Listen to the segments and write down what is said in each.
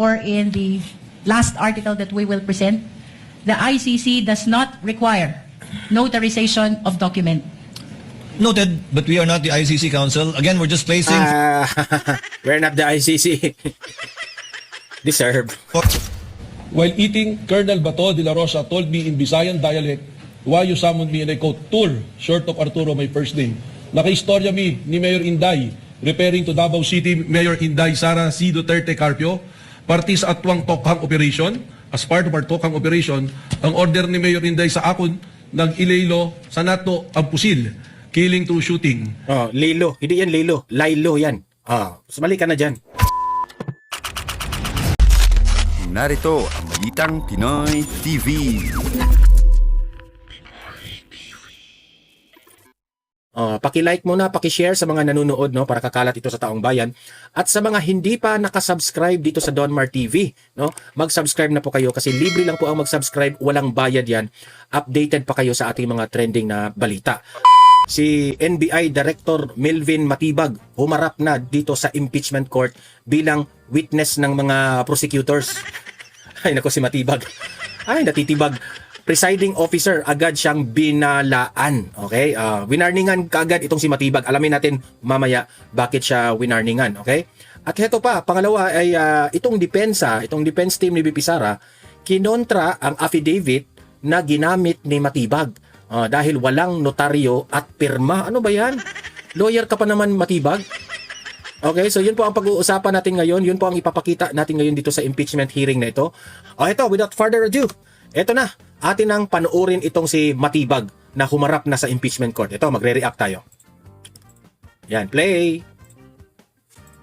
or in the last article that we will present, the ICC does not require notarization of document. Noted, but we are not the ICC Council. Again, we're just placing... We're not the ICC. Deserve. While eating, Colonel Bato de la Rosa told me in Visayan dialect, why you summoned me, and I quote, tour, short of Arturo, my first name. Naka-istorya mi ni Mayor Inday, referring to Davao City Mayor Inday Sara C. Duterte Carpio, party sa atwang Tokhang operation. As part of our Tokhang operation, ang order ni Mayor Inday sa akon, nag-ilaylo sa NATO ang pusil, killing through shooting. Oh, Lilo. Hindi yan Lilo. Lilo yan. Sumali ka na dyan. Narito ang Balitang Pinoy TV. Paki-like muna, paki-share sa mga nanonood, no, para kakalat ito sa taong bayan. At sa mga hindi pa nakasubscribe dito sa Donmar TV, no, mag-subscribe na po kayo kasi libre lang po ang mag-subscribe, walang bayad yan. Updated pa kayo sa ating mga trending na balita. Si NBI Director Melvin Matibag humarap na dito sa impeachment court bilang witness ng mga prosecutors. Ay nako, si Matibag. Ay natitibag. Presiding officer, agad siyang binalaan. Okay? Winarningan kaagad itong si Matibag. Alamin natin mamaya bakit siya winarningan. Okay? At heto pa, pangalawa ay itong defense team ni BP Sara, kinontra ang affidavit na ginamit ni Matibag. Dahil walang notaryo at pirma. Ano ba yan? Lawyer ka pa naman, Matibag? Okay, so yun po ang pag-uusapan natin ngayon. Yun po ang ipapakita natin ngayon dito sa impeachment hearing na ito. Ito, without further ado, ito na. Atin nang panoorin itong si Matibag na humarap na sa impeachment court. Ito, magre-react tayo. Yan, play.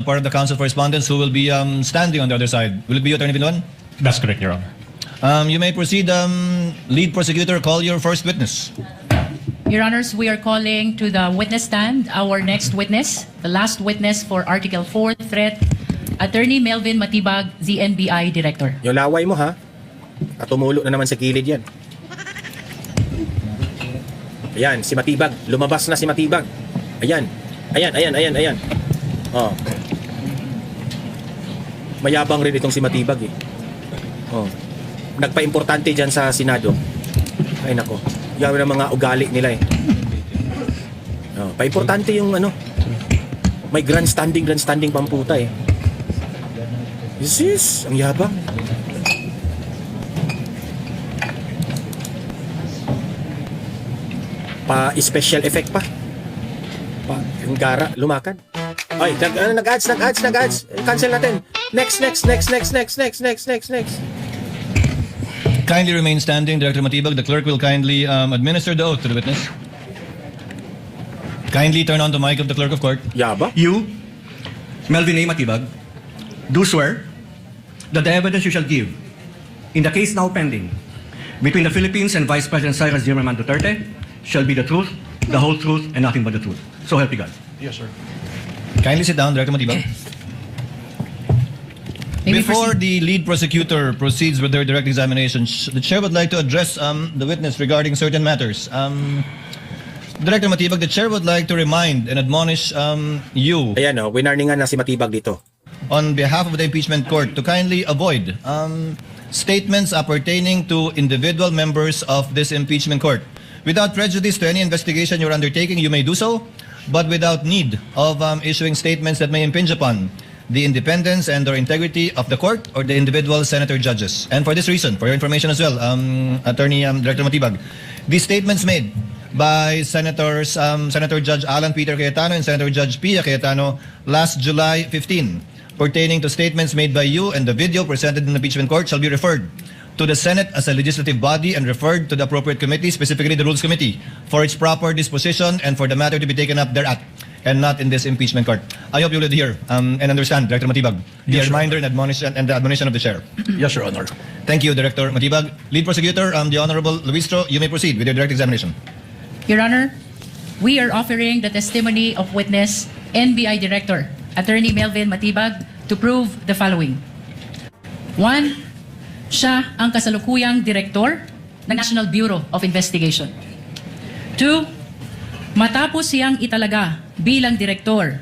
Part of the Council for Respondents who will be standing on the other side. Will it be you, Attorney Binwan? That's correct, Your Honor. You may proceed, lead prosecutor, call your first witness. Your Honors, we are calling to the witness stand our next witness, the last witness for Article 4 threat, Attorney Melvin Matibag, the NBI Director. Yung laway mo ha. At tumulo na naman sa gilid yan. Ayan, si Matibag. Lumabas na si Matibag. Ayan. Ayan. Oh. Mayabang rin itong si Matibag eh. Oh. Nagpa-importante dyan sa Senado. Ay nako. Yan ang mga ugali nila eh. Oh, pa-importante yung ano. May grandstanding pamputa eh. Yes, ang yabang. Pa-special effect pa. Yung gara, lumakad. Ay, nag-ads. Cancel natin. Next. Kindly remain standing, Director Matibag. The clerk will kindly administer the oath to the witness. Kindly turn on the mic of the clerk of court. Yaba? You, Melvin A. Matibag, do swear that the evidence you shall give in the case now pending between the Philippines and Vice President Cyrus Zimmerman Duterte shall be the truth, the whole truth, and nothing but the truth. So help you God. Yes, sir. Kindly sit down, Director Matibag. Before the lead prosecutor proceeds with their direct examination, the chair would like to address the witness regarding certain matters. Director Matibag, the chair would like to remind and admonish you, Ayan o, winarningan na si Matibag dito. on behalf of the impeachment court, to kindly avoid statements appertaining to individual members of this impeachment court. Without prejudice to any investigation you're undertaking, you may do so, but without need of issuing statements that may impinge upon the independence and or integrity of the court or the individual senator judges. And for this reason, for your information as well, Attorney Director Matibag, these statements made by Senators Senator Judge Alan Peter Cayetano and Senator Judge Pia Cayetano last July 15, pertaining to statements made by you and the video presented in the impeachment court shall be referred to the Senate as a legislative body and referred to the appropriate committee, specifically the Rules Committee, for its proper disposition and for the matter to be taken up thereat, and not in this impeachment court. I hope you will hear and understand, Director Matibag, the reminder and admonition of the chair. Yes, Your Honor. Thank you, Director Matibag. Lead prosecutor, the Honorable Luistro, you may proceed with your direct examination. Your Honor, we are offering the testimony of witness NBI Director, Attorney Melvin Matibag, to prove the following. 1. Siya ang kasalukuyang direktor ng National Bureau of Investigation. 2. Matapos siyang italaga bilang direktor,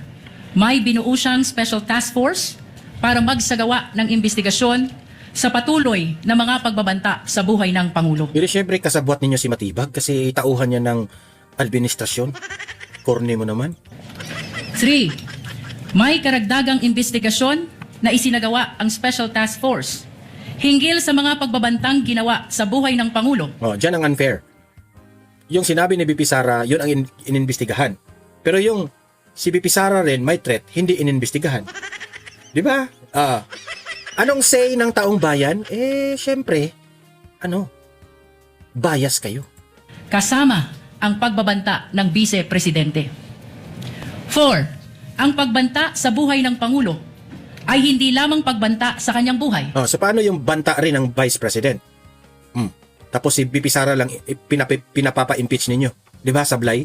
may binuo siyang special task force para magsagawa ng investigasyon sa patuloy na mga pagbabanta sa buhay ng Pangulo. Pero syempre, kasabwat ninyo si Matibag kasi tauhan niya ng administrasyon. Korne mo naman. 3. May karagdagang investigasyon na isinagawa ang Special Task Force hinggil sa mga pagbabantang ginawa sa buhay ng Pangulo. Diyan ang unfair. Yung sinabi ni BP Sara, yun ang inimbestigahan. Pero yung si BP Sara rin may threat, hindi inimbestigahan. Di ba? Anong say ng taong bayan? Syempre, bias kayo. Kasama ang pagbabanta ng Vice Presidente. 4. Ang pagbanta sa buhay ng Pangulo ay hindi lamang pagbanta sa kanyang buhay, So paano yung banta rin ng Vice President? Tapos si BP Sara lang pinapapa-impeach ninyo. Di ba, sablay?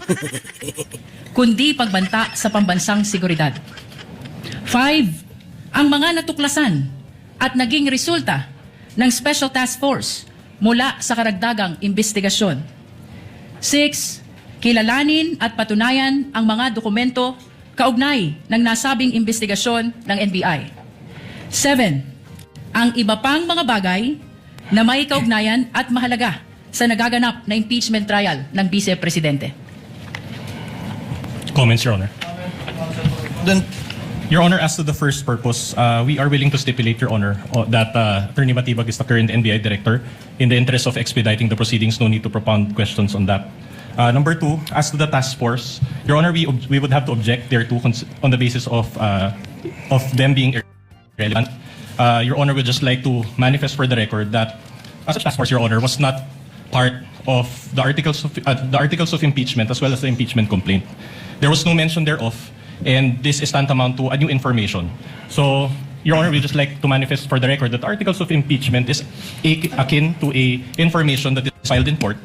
kundi pagbanta sa pambansang seguridad. 5. Ang mga natuklasan at naging resulta ng Special Task Force mula sa karagdagang investigasyon. 6. Kilalanin at patunayan ang mga dokumento kaugnay ng nasabing investigasyon ng NBI. 7. Ang iba pang mga bagay na may kaugnayan at mahalaga sa nagaganap na impeachment trial ng Vice Presidente. Comments, Your Honor. Then, Your Honor, as to the first purpose, we are willing to stipulate, Your Honor, that Attorney Matibag is the current NBI Director. In the interest of expediting the proceedings, no need to propound questions on that. Number 2, as to the task force, Your Honor, we would have to object thereto on the basis of them being irrelevant. Your Honor would just like to manifest for the record that such task force, Your Honor, was not part of the articles of impeachment as well as the impeachment complaint. There was no mention thereof, and this is tantamount to a new information. So, Your Honor, we just like to manifest for the record that articles of impeachment is akin to a information that is filed in court,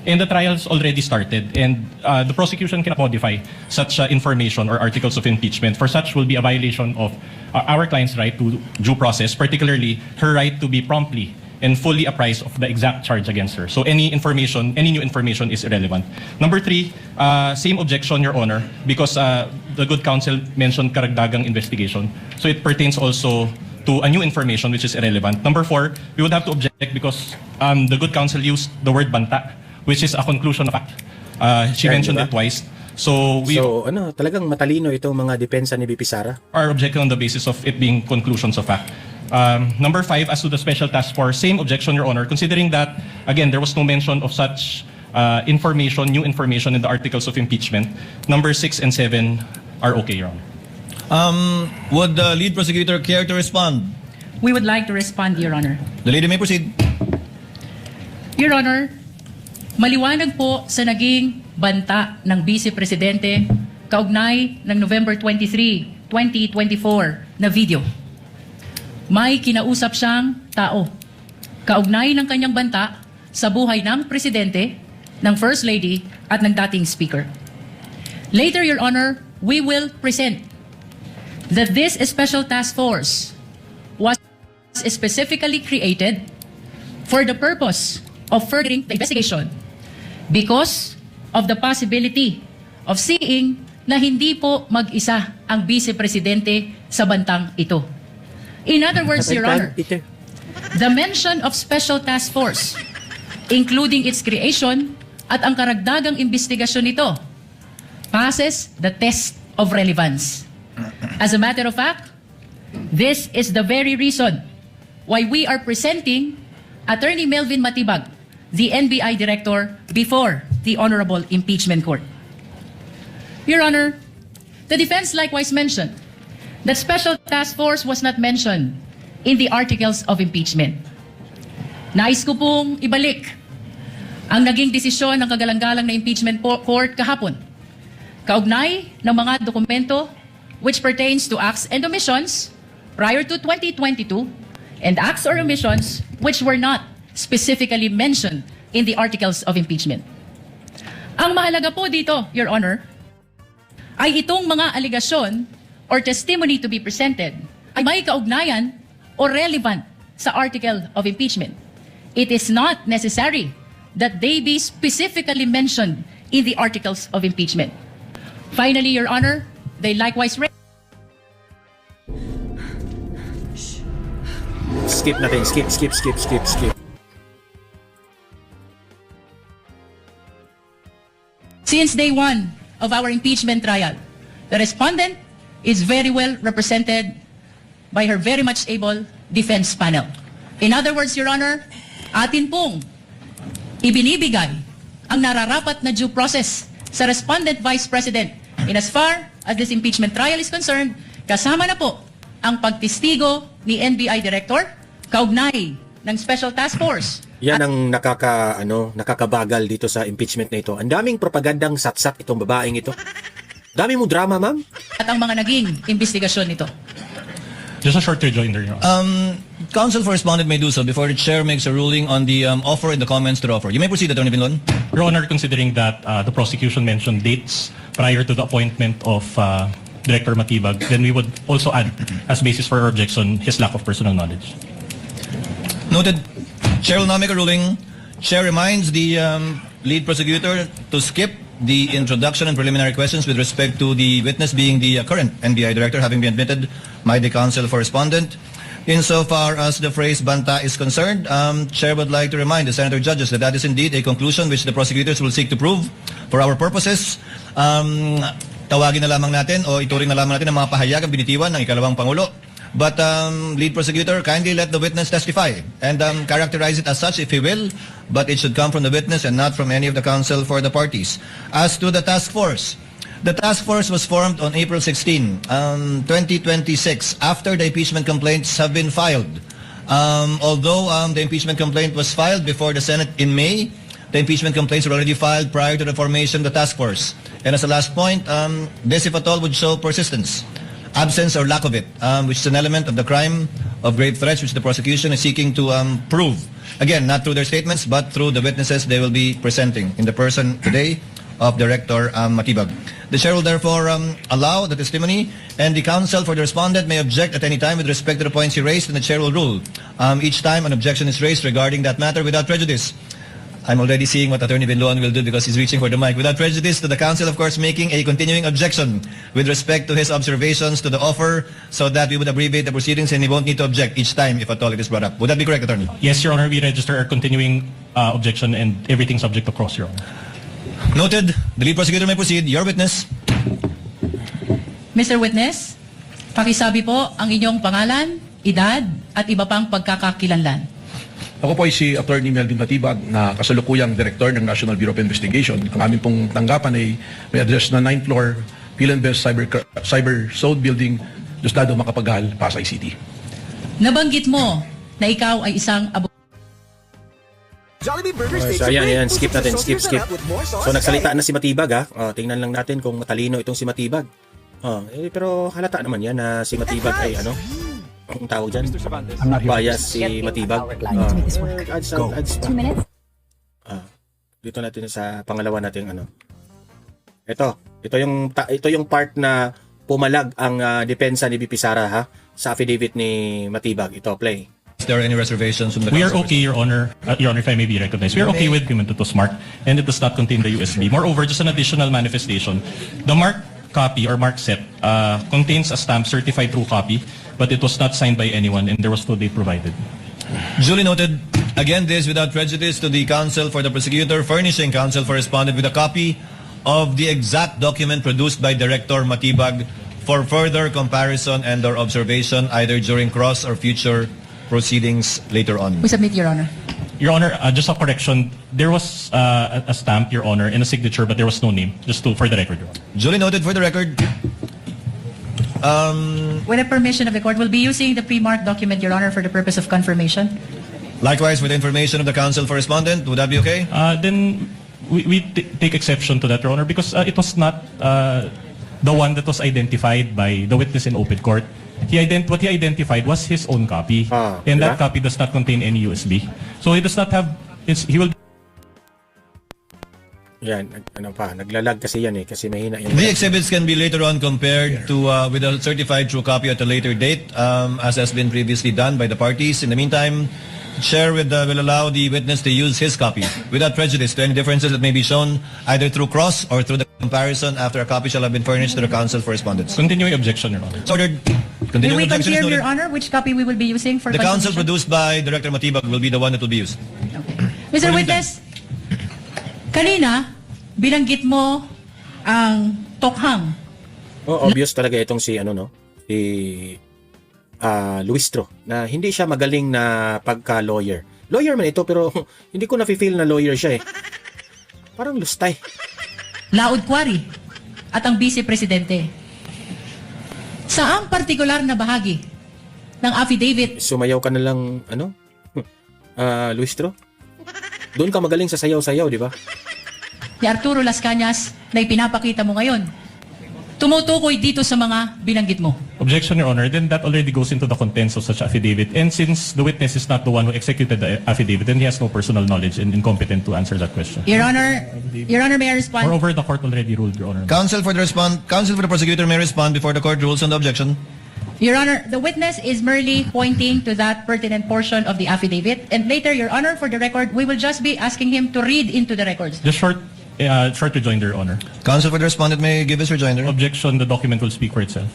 and the trial's already started, and the prosecution cannot modify such information or articles of impeachment. For such will be a violation of our client's right to due process, particularly her right to be promptly and fully apprised of the exact charge against her. So any new information is irrelevant. Number 3, same objection, Your Honor, because the good counsel mentioned karagdagang investigation. So it pertains also to a new information which is irrelevant. Number 4, we would have to object because the good counsel used the word banta, which is a conclusion of fact. She mentioned it twice. So we talagang matalino itong mga depensa ni BP Sara. are objecting on the basis of it being conclusions of fact. Number 5, as to the special task force, same objection, Your Honor, considering that, again, there was no mention of such new information in the articles of impeachment. Number 6 and 7 are okay, Your Honor. would the lead prosecutor care to respond? We would like to respond, Your Honor. The lady may proceed. Your Honor, maliwanag po sa naging banta ng Vice Presidente kaugnay ng November 23, 2024 na video. May kinausap siyang tao kaugnay ng kanyang banta sa buhay ng Presidente, ng First Lady at ng dating Speaker. Later, Your Honor, we will present that this special task force was specifically created for the purpose of furthering the investigation because of the possibility of seeing na hindi po mag-isa ang Vice Presidente sa bantang ito. In other words, Your Honor, the mention of Special Task Force, including its creation at ang karagdagang investigasyon nito, passes the test of relevance. As a matter of fact, this is the very reason why we are presenting Attorney Melvin Matibag, the NBI Director, before the Honorable Impeachment Court. Your Honor, the defense likewise mentioned that Special Task Force was not mentioned in the articles of impeachment. Nais ko pong ibalik ang naging desisyon ng kagalang-galang na impeachment court kahapon, kaugnay ng mga dokumento which pertains to acts and omissions prior to 2022 and acts or omissions which were not specifically mentioned in the articles of impeachment. Ang mahalaga po dito, Your Honor, ay itong mga aligasyon or testimony to be presented ay may kaugnayan o relevant sa article of impeachment. It is not necessary that they be specifically mentioned in the articles of impeachment. Finally, Your Honor, they likewise skip natin. Skip. Since day one of our impeachment trial, the respondent is very well represented by her very much able defense panel. In other words, Your Honor, atin pong ibinibigay ang nararapat na due process sa respondent vice president. In as far as this impeachment trial is concerned, kasama na po ang pagtistigo ni NBI Director, kaugnay ng Special Task Force. Yan ang nakakabagal dito sa impeachment na ito. Ang daming propagandang satsat itong babaeng ito. Dami mo drama, ma'am. At ang mga naging investigasyon nito. Just a short rejoinder, Your Honor. Counsel for respondent may do so before the chair makes a ruling on the offer and the comments to the offer. You may proceed, Attorney Binlon. Your Honor, considering that the prosecution mentioned dates prior to the appointment of Director Matibag, then we would also add as basis for our objection his lack of personal knowledge. Noted. Chair will now make a ruling. Chair reminds the lead prosecutor to skip the introduction and preliminary questions with respect to the witness being the current NBI director having been admitted by the counsel for respondent. Insofar as the phrase banta is concerned, Chair would like to remind the senator judges that that is indeed a conclusion which the prosecutors will seek to prove for our purposes. Tawagin na lamang natin o ituring na lamang natin ang mga pahayag ang binitiwan ng ikalawang Pangulo. But lead prosecutor, kindly let the witness testify and characterize it as such if he will, but it should come from the witness and not from any of the counsel for the parties. As to the task force, the task force was formed on April 16, 2026, after the impeachment complaints have been filed. Although the impeachment complaint was filed before the Senate in May, the impeachment complaints were already filed prior to the formation of the task force. And as a last point, this, if at all, would show persistence, absence or lack of it, which is an element of the crime of grave threats which the prosecution is seeking to prove. Again, not through their statements, but through the witnesses they will be presenting in the person today of Director Matibag. The chair will therefore allow the testimony, and the counsel for the respondent may object at any time with respect to the points he raised, and the chair will rule each time an objection is raised regarding that matter without prejudice. I'm already seeing what Attorney Binloan will do because he's reaching for the mic. Without prejudice to the counsel, of course, making a continuing objection with respect to his observations to the offer so that we would abbreviate the proceedings and he won't need to object each time if at all it is brought up. Would that be correct, Attorney? Yes, Your Honor, we register our continuing objection and everything subject to cross, Your Honor. Noted. The lead prosecutor may proceed. Your witness. Mr. Witness, pakisabi po ang inyong pangalan, edad, at iba pang pagkakakilanlan. Ako po ay si Attorney Melvin Matibag na kasalukuyang Director ng National Bureau of Investigation. Ang aming pong tanggapan ay may address na 9th floor, Philinvest Cyber Soul Building, Diosdado Macapagal, Pasay City. Nabanggit mo na ikaw ay isang Jollibee Burger So Station. ayan, skip natin, skip. So nagsalita na si Matibag tingnan lang natin kung matalino itong si Matibag. Pero halata naman yan na si Matibag ay ang tawag dyan, bias si Matibag. Ads pa. 2 minutes. Dito natin sa pangalawa nating Ito yung part na pumalag ang depensa ni BP Sara sa affidavit ni Matibag. Ito, play. Is there any reservations from the We are counsel? okay, Your Honor. Your Honor, if I may be recognized. We are okay with document that was marked and it does not contain the USB. Moreover, just an additional manifestation. The marked copy or marked set contains a stamp certified true copy, but it was not signed by anyone and there was no date provided. Duly noted. Again, this without prejudice to the counsel for the prosecutor, furnishing counsel for respondent with a copy of the exact document produced by Director Matibag for further comparison and or observation either during cross or future proceedings later on. We submit, Your Honor. Your Honor, just a correction. There was a stamp, Your Honor, and a signature, but there was no name. Just for the record, Your Honor. Duly noted for the record. With the permission of the court, we'll be using the pre-marked document, Your Honor, for the purpose of confirmation. Likewise, with the information of the counsel for respondent, would that be okay? Then we take exception to that, Your Honor, because it was not the one that was identified by the witness in open court. What he identified was his own copy, and that copy does not contain any USB. So he does not have. He will. Yan, naglalag kasi yan kasi mahina yung... The exhibits can be later on compared to with a certified true copy at a later date, as has been previously done by the parties. In the meantime, Chair will allow the witness to use his copy without prejudice to any differences that may be shown either through cross or through the comparison after a copy shall have been furnished to the counsel for respondents. Continuing objection, Your Honor. So ordered. May Continuing we objection is confirm, Your noted. Honor, which copy we will be using for The counsel consultation? produced by Director Matibag will be the one that will be used. Mr. Pwede Witness, kanina, binanggit mo ang tokhang. Oh, obvious talaga itong si si Luistro na hindi siya magaling na pagka-lawyer. Lawyer man ito pero hindi ko na-feel na lawyer siya eh. Parang lustay. Laud Quarry at ang Vice Presidente. Saang partikular na bahagi ng affidavit Sumayaw ka na lang, Luistro? Doon ka magaling sa sayaw-sayaw, di ba? ni Arturo Las Cañas na ipinapakita mo ngayon tumutukoy dito sa mga binanggit mo? Objection, Your Honor. Then that already goes into the contents of such affidavit. And since the witness is not the one who executed the affidavit, then he has no personal knowledge and incompetent to answer that question. Your Honor, may I respond? Moreover, the court already ruled, Your Honor. Counsel for the prosecutor may respond before the court rules on the objection. Your Honor, the witness is merely pointing to that pertinent portion of the affidavit. And later, Your Honor, for the record, we will just be asking him to read into the records. Just short rejoinder, Your Honor. Counsel for the respondent may give his rejoinder. Objection, the document will speak for itself.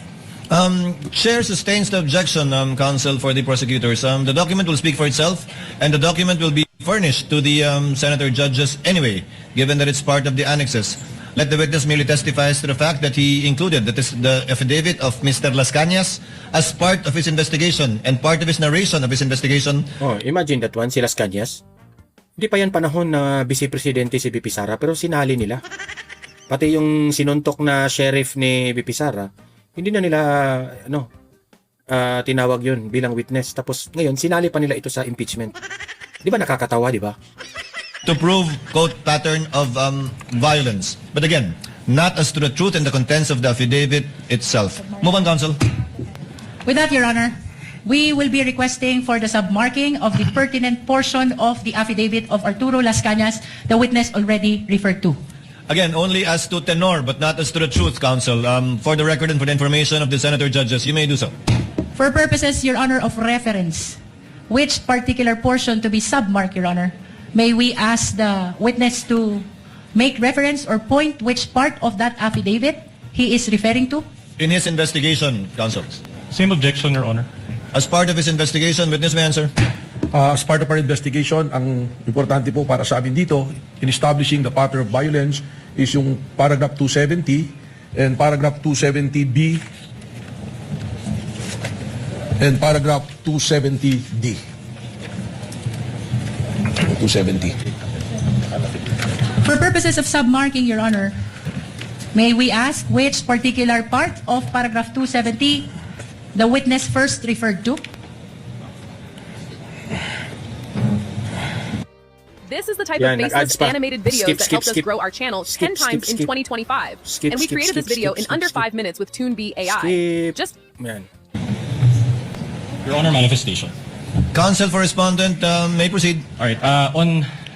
Chair sustains the objection, counsel for the prosecutors. The document will speak for itself, and the document will be furnished to the senator judges anyway, given that it's part of the annexes. Let the witness merely testifies to the fact that he included the affidavit of Mr. Las Cañas as part of his investigation and part of his narration of his investigation. Oh, imagine that one, si Las Cañas. Hindi pa yan panahon na Vice Presidente si VP Sara, pero sinali nila. Pati yung sinuntok na sheriff ni VP Sara, hindi na nila, tinawag yun bilang witness. Tapos ngayon, sinali pa nila ito sa impeachment. Di ba nakakatawa, di ba? To prove, quote, pattern of violence. But again, not as to the truth and the contents of the affidavit itself. Move on, counsel. With that, Your Honor, we will be requesting for the submarking of the pertinent portion of the affidavit of Arturo Las Cañas, the witness already referred to. Again, only as to tenor, but not as to the truth, counsel. For the record and for the information of the senator judges, you may do so. For purposes, Your Honor, of reference, which particular portion to be submarked, Your Honor? May we ask the witness to make reference or point which part of that affidavit he is referring to? In his investigation, counsel. Same objection, Your Honor. As part of his investigation, witness may answer. As part of our investigation, ang importante po para sa amin dito, in establishing the pattern of violence, is yung paragraph 270 and paragraph 270B and paragraph 270D. 270. For purposes of submarking, Your Honor, may we ask which particular part of paragraph 270 the witness first referred to? This is the type Yan, of nag-ads faceless pa. animated videos Skip, that helped us grow our channel 10 times in 2025. Skip, and we skip, created skip, this video skip, in under skip. 5 minutes with TuneB AI. Skip. Just Yan. Your Honor, manifestation. Counsel for respondent may proceed. All right.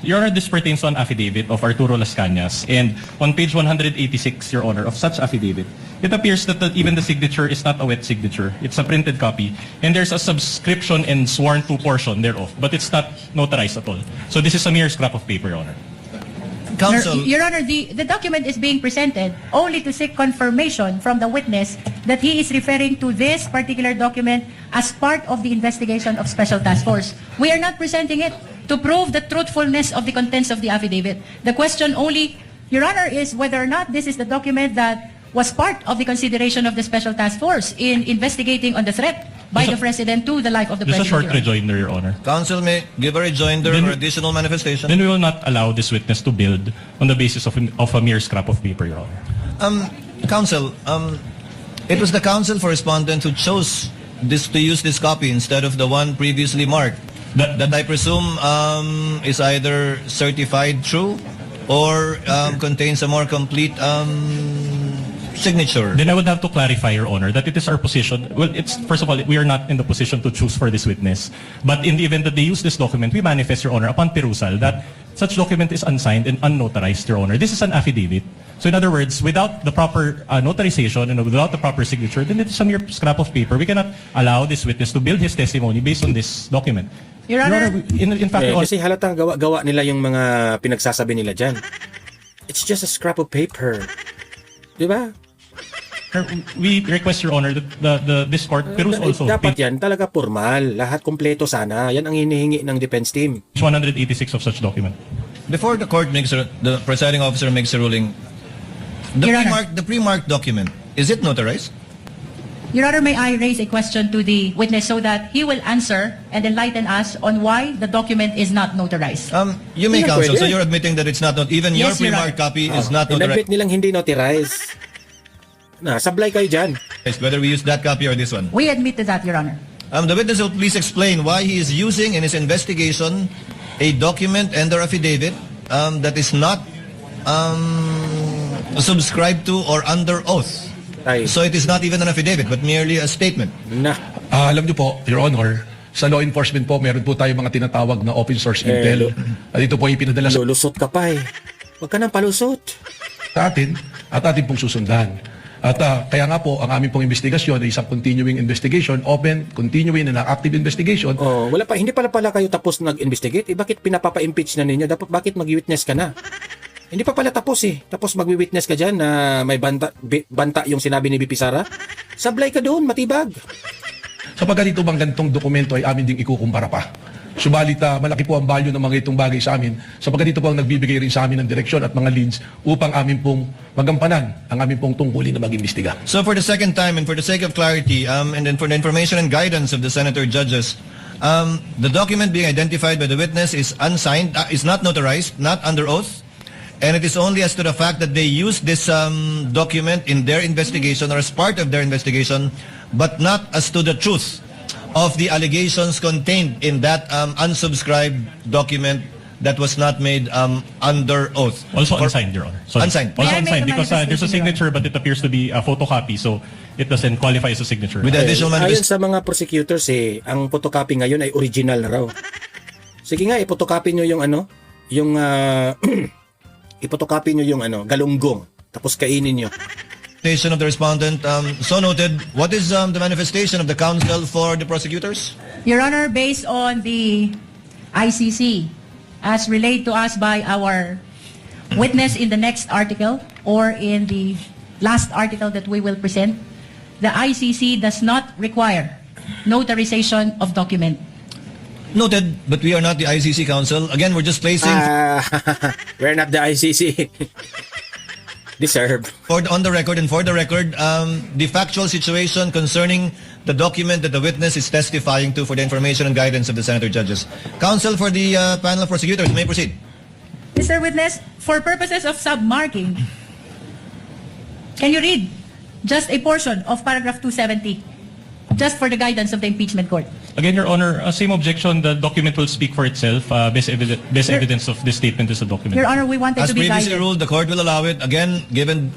Your Honor, this pertains to an affidavit of Arturo Las Cañas. And on page 186, Your Honor, of such affidavit, it appears that even the signature is not a wet signature. It's a printed copy. And there's a subscription and sworn to portion thereof. But it's not notarized at all. So this is a mere scrap of paper, Your Honor. Counsel, Your Honor, the document is being presented only to seek confirmation from the witness that he is referring to this particular document as part of the investigation of Special Task Force. We are not presenting it to prove the truthfulness of the contents of the affidavit. The question only, Your Honor, is whether or not this is the document that was part of the consideration of the Special Task Force in investigating on the threat by the President to the life of the Just a President. short Your Honor. rejoinder, Your Honor. counsel may give a rejoinder Then- or additional manifestation. Then we will not allow this witness to build on the basis of a mere scrap of paper, Your Honor. Counsel, it was the counsel for respondent who chose to use this copy instead of the one previously marked. That I presume is either certified true or contains a more complete signature. Then I would have to clarify, Your Honor, that it is our position. Well, it's first of all, we are not in the position to choose for this witness. But in the event that they use this document, we manifest, Your Honor, upon perusal that such document is unsigned and unnotarized, Your Honor. This is an affidavit. So in other words, without the proper notarization and without the proper signature, then it is a mere scrap of paper. We cannot allow this witness to build his testimony based on this document. Your Honor, in fact, Your Honor, Kasi halatang gawa nila yung mga pinagsasabi nila dyan. It's just a scrap of paper. Di ba? We request, Your Honor, that this court peruse also Dapat yan talaga formal. Lahat kompleto sana. Yan ang hinihingi ng defense team. page 186 of such document. Before the court makes the presiding officer makes a ruling, Your Honor. the pre-marked document, is it notarized? Your Honor, may I raise a question to the witness so that he will answer and enlighten us on why the document is not notarized? You may Hindi na counsel, so pwede. you're admitting that it's not even Yes, your Your pre-marked Honor. copy is not notarized. Inadmit nilang hindi notarized. Sablay kayo dyan. Whether we use that copy or this one. We admit to that, Your Honor. The witness will please explain why he is using in his investigation a document and or affidavit that is not subscribed to or under oath. Ay, So it is not even an affidavit but merely a statement. na. Alam niyo po, Your Honor, sa law enforcement po, meron po tayong mga tinatawag na open source intel. At ito po yung pinadala sa Lulusot ka pa eh. Huwag ka nang palusot. atin at atin pong susundan. At kaya nga po, ang aming pong investigasyon ay isang continuing investigation, open, continuing and active investigation. Oh, wala pa, hindi pala kayo tapos nag-investigate. Bakit pinapapa-impeach na ninyo? Dapat bakit mag-witness ka na? Hindi pa pala tapos eh. Tapos mag-witness ka dyan na may banta yung sinabi ni BP Sara. Sablay ka doon, matibag. Sapagkat ito bang ganitong dokumento ay amin ding ikukumpara pa. Subalit malaki po ang value ng mga itong bagay sa amin sapagkat ito po ang nagbibigay rin sa amin ng direksyon at mga leads upang amin pong magampanan ang amin pong tungkulin na mag-imbestiga. So for the second time and for the sake of clarity and then for the information and guidance of the senator judges, the document being identified by the witness is unsigned, is not notarized, not under oath, and it is only as to the fact that they used this document in their investigation or as part of their investigation, but not as to the truth of the allegations contained in that unsubscribed document that was not made under oath. Also unsigned, Your Honor. Sorry. Unsigned. Also May I make unsigned a because there's a manifestation, Your signature but it appears to be a photocopy, so it doesn't qualify as a signature. With the additional Ayon manifest- sa mga prosecutors ang photocopy ngayon ay original na raw. Sige nga, i-photocopy nyo yung i-photocopy nyo yung galunggong. Tapos kainin nyo. Of the respondent, so noted. What is the manifestation of the counsel for the prosecutors? Your Honor, based on the ICC, as relayed to us by our witness in the next article or in the last article that we will present, the ICC does not require notarization of document. Noted, but we are not the ICC counsel. Again, we're just placing We're not the ICC. Deserve. on the record and for the record the factual situation concerning the document that the witness is testifying to for the information and guidance of the senator judges. Counsel for the panel of prosecutors, may proceed. Mr. Witness, for purposes of submarking, can you read just a portion of paragraph 270, just for the guidance of the impeachment court? Again, Your Honor, same objection. The document will speak for itself. Best evidence of this statement is the document. Your Honor, we wanted As to be previously guided. ruled, the court will allow it. Again, given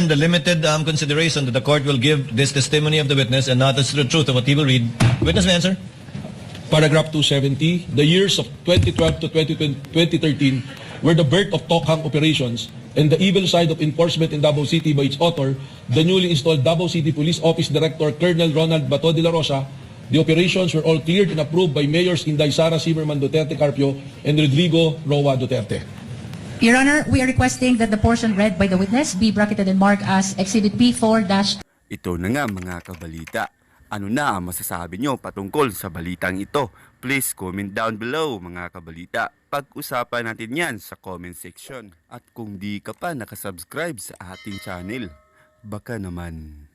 the limited consideration that the court will give this testimony of the witness and not as to the truth of what he will read. Witness may answer. Paragraph 270, the years of 2012 to 2013 were the birth of Tokhang operations and the evil side of enforcement in Davao City by its author, the newly installed Davao City Police Office Director Colonel Ronald Bato de la Rosa. The operations were all cleared and approved by Mayors Inday Sara Zimmerman Duterte Carpio and Rodrigo Roa Duterte. Your Honor, we are requesting that the portion read by the witness be bracketed and marked as Exhibit P4- Ito na nga mga kabalita. Ano na ang masasabi nyo patungkol sa balitang ito? Please comment down below mga kabalita. Pag-usapan natin yan sa comment section. At kung di ka pa nakasubscribe sa ating channel, baka naman